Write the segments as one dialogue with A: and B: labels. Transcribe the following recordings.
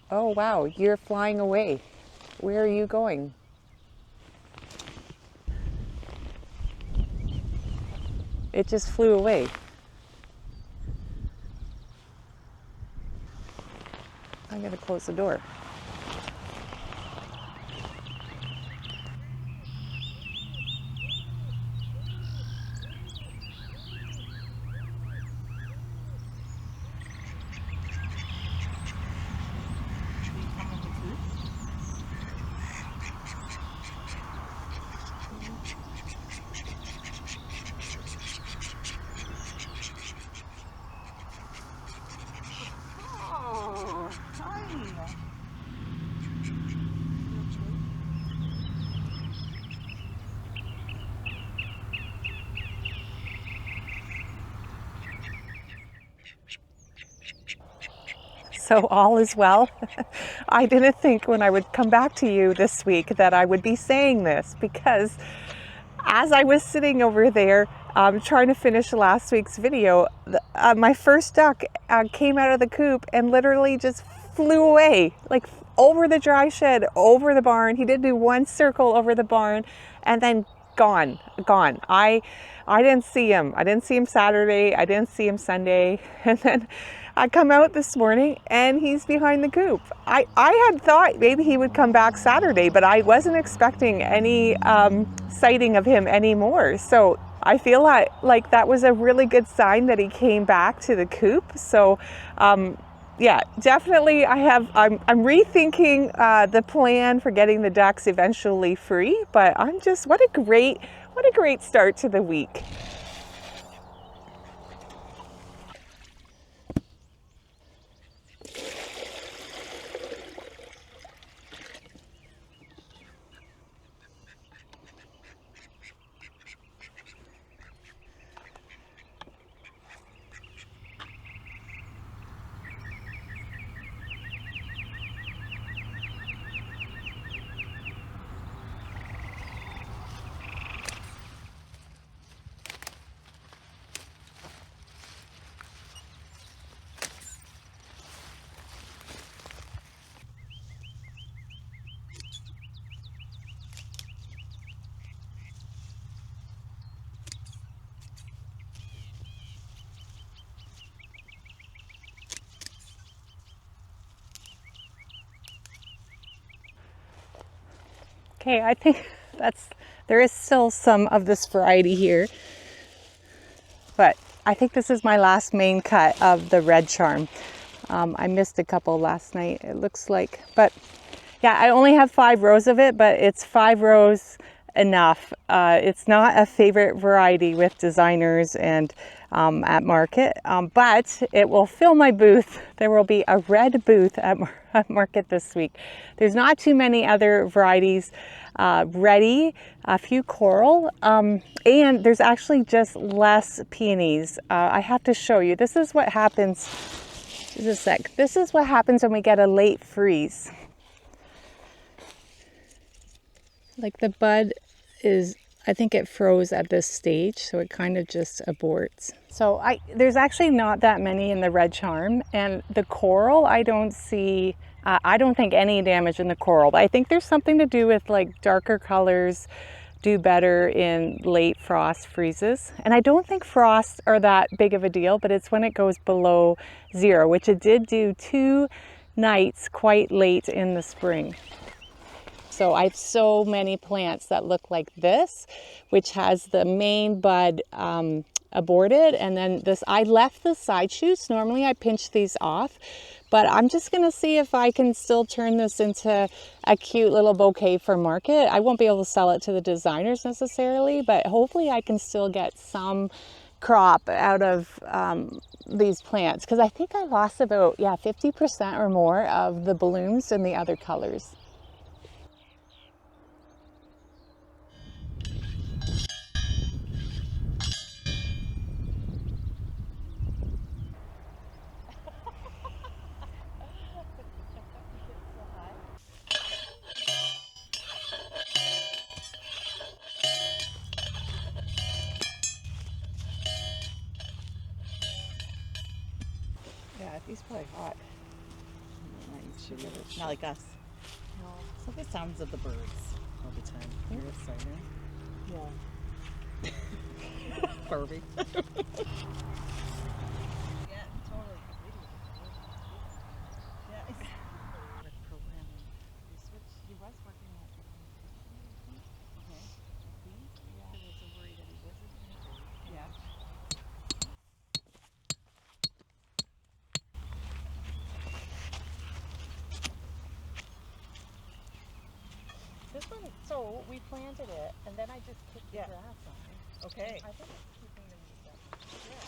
A: Oh, wow, you're flying away. Where are you going? It just flew away. I'm going to close the door.
B: Oh, hi.
A: So all is well. I didn't think when I would come back to you this week that I would be saying this, because as I was sitting over there trying to finish last week's video, my first duck came out of the coop and literally just flew away, like over the dry shed, over the barn. He did do one circle over the barn and then gone. I didn't see him. I didn't see him Saturday. I didn't see him Sunday. And then I come out this morning and he's behind the coop. I had thought maybe he would come back Saturday, but I wasn't expecting any sighting of him anymore. So I feel like that was a really good sign that he came back to the coop. So yeah, definitely I'm rethinking the plan for getting the ducks eventually free, but I'm just, what a great start to the week. Okay, I think there is still some of this variety here, but I think this is my last main cut of the red charm. I missed a couple last night, it looks like, but yeah, I only have 5 rows of it, but it's 5 rows enough. It's not a favorite variety with designers and at market, but it will fill my booth. There will be a red booth at market this week. There's not too many other varieties ready, a few coral, and there's actually just less peonies. I have to show you. This is what happens. Just a sec. This is what happens when we get a late freeze. Like the bud is, I think it froze at this stage, so it kind of just aborts. So there's actually not that many in the red charm, and the coral I don't see, I don't think any damage in the coral, but I think there's something to do with like darker colors do better in late frost freezes. And I don't think frosts are that big of a deal, but it's when it goes below 0, which it did do 2 nights quite late in the spring. So I have so many plants that look like this, which has the main bud aborted. And then this, I left the side shoots. Normally I pinch these off, but I'm just gonna see if I can still turn this into a cute little bouquet for market. I won't be able to sell it to the designers necessarily, but hopefully I can still get some crop out of these plants, because I think I lost about 50% or more of the blooms in the other colors. Yeah, he's probably hot.
B: Not like us.
A: No.
B: So the sounds of the birds all the time. You're excited.
A: Yeah.
B: Barbie. Yeah, totally. Yeah. With programming. He was working at the competition, I think. Okay. I think. Yeah. There was a worry that he wasn't injured. Yeah.
A: This one, so we planted it, and then I just kicked the grass on it.
B: Okay.
A: I think it's keeping the weeds up.
B: Yeah.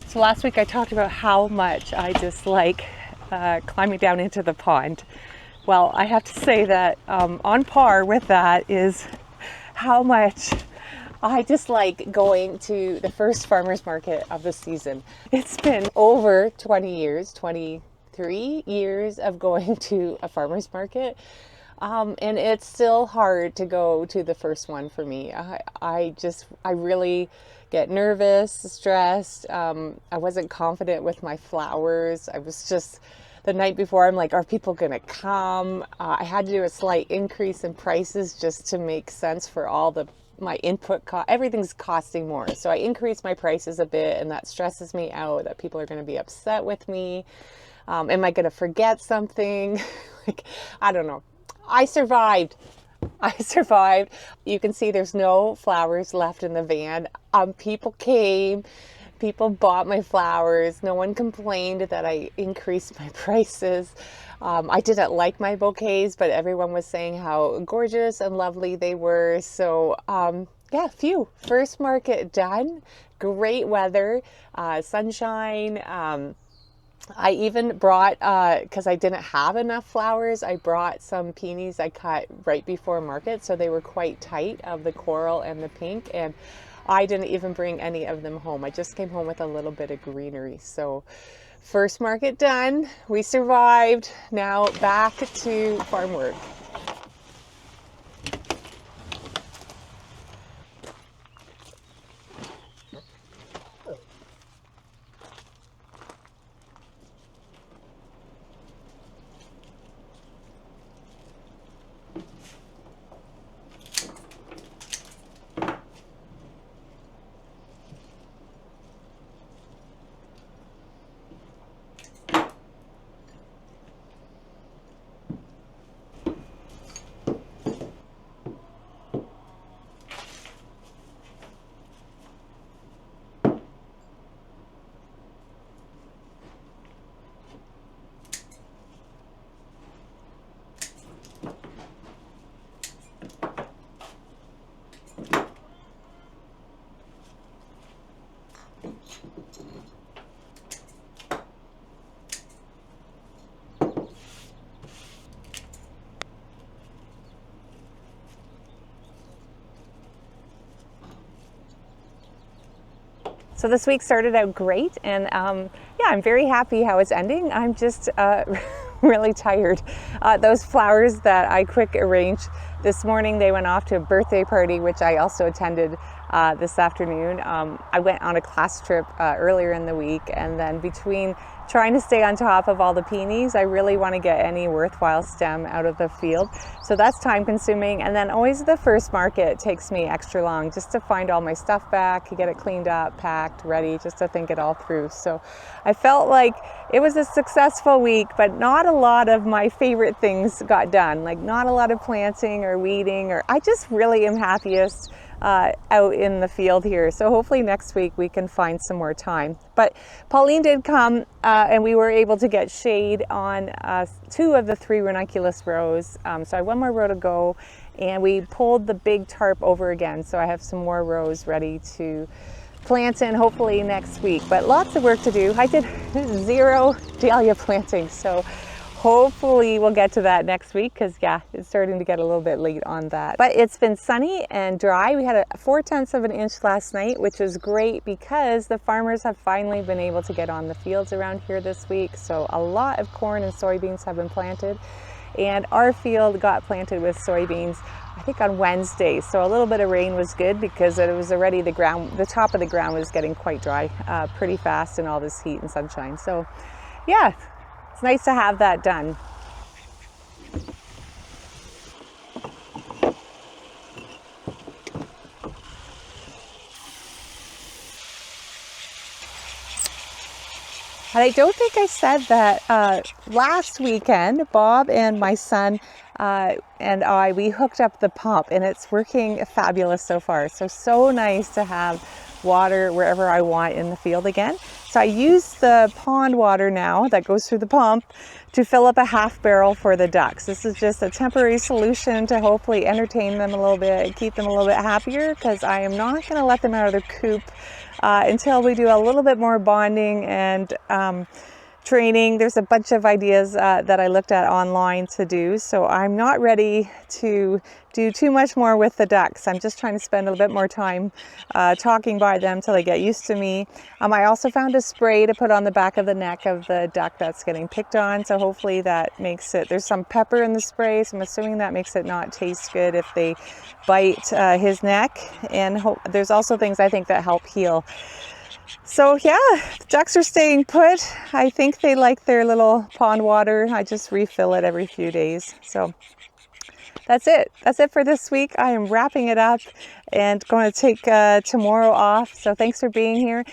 A: So last week I talked about how much I dislike climbing down into the pond. Well, I have to say that on par with that is how much I dislike going to the first farmer's market of the season. It's been over 20 years, 23 years of going to a farmer's market. And it's still hard to go to the first one for me. I really get nervous, stressed. I wasn't confident with my flowers. I was just, the night before, I'm like, are people going to come? I had to do a slight increase in prices just to make sense for all my input cost. Everything's costing more. So I increased my prices a bit, and that stresses me out that people are going to be upset with me. Am I going to forget something? Like, I don't know. I survived. You can see there's no flowers left in the van. People came, people bought my flowers. No one complained that I increased my prices. I didn't like my bouquets, but everyone was saying how gorgeous and lovely they were. So, yeah, first market done. Great weather, sunshine. I even brought, because I didn't have enough flowers, I brought some peonies I cut right before market, so they were quite tight, of the coral and the pink, and I didn't even bring any of them home. I just came home with a little bit of greenery. So first market done, we survived. Now back to farm work. So this week started out great, and yeah, I'm very happy how it's ending. I'm just really tired. Those flowers that I quick arranged this morning, they went off to a birthday party, which I also attended this afternoon. I went on a class trip earlier in the week, and then between trying to stay on top of all the peonies, I really want to get any worthwhile stem out of the field. So that's time consuming. And then always the first market takes me extra long just to find all my stuff back, get it cleaned up, packed, ready, just to think it all through. So I felt like it was a successful week, but not a lot of my favorite things got done. Like not a lot of planting or weeding, or I just really am happiest out in the field here. So hopefully next week we can find some more time. But Pauline did come and we were able to get shade on 2 of the 3 ranunculus rows. So I have 1 more row to go, and we pulled the big tarp over again. So I have some more rows ready to plant in hopefully next week. But lots of work to do. I did 0 dahlia planting. So hopefully we'll get to that next week because yeah, it's starting to get a little bit late on that. But it's been sunny and dry. We had a 4/10 of an inch last night, which is great because the farmers have finally been able to get on the fields around here this week. So a lot of corn and soybeans have been planted, and our field got planted with soybeans I think on Wednesday. So a little bit of rain was good because it was already the top of the ground was getting quite dry pretty fast in all this heat and sunshine. So yeah, it's nice to have that done. And I don't think I said that last weekend, Bob and my son and we hooked up the pump, and it's working fabulous so far. So nice to have water wherever I want in the field again. So I use the pond water now that goes through the pump to fill up a half barrel for the ducks. This is just a temporary solution to hopefully entertain them a little bit, keep them a little bit happier, because I am not going to let them out of their coop until we do a little bit more bonding and training. There's a bunch of ideas that I looked at online to do, so I'm not ready to do too much more with the ducks. I'm just trying to spend a little bit more time talking by them till they get used to me. I also found a spray to put on the back of the neck of the duck that's getting picked on, so hopefully that makes it, there's some pepper in the spray, so I'm assuming that makes it not taste good if they bite his neck, and there's also things I think that help heal. So yeah, the ducks are staying put. I think they like their little pond water. I just refill it every few days. So that's it. That's it for this week. I am wrapping it up and going to take tomorrow off. So thanks for being here.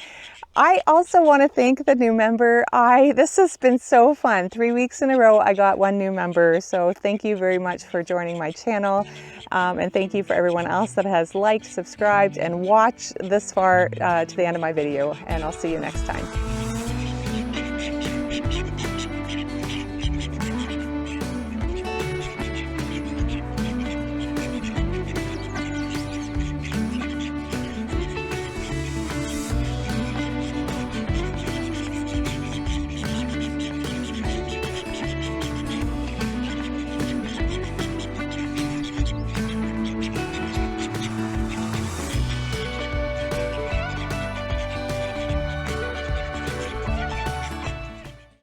A: I also want to thank the new member. This has been so fun. 3 weeks in a row, I got one new member. So thank you very much for joining my channel. And thank you for everyone else that has liked, subscribed, and watched this far to the end of my video. And I'll see you next time.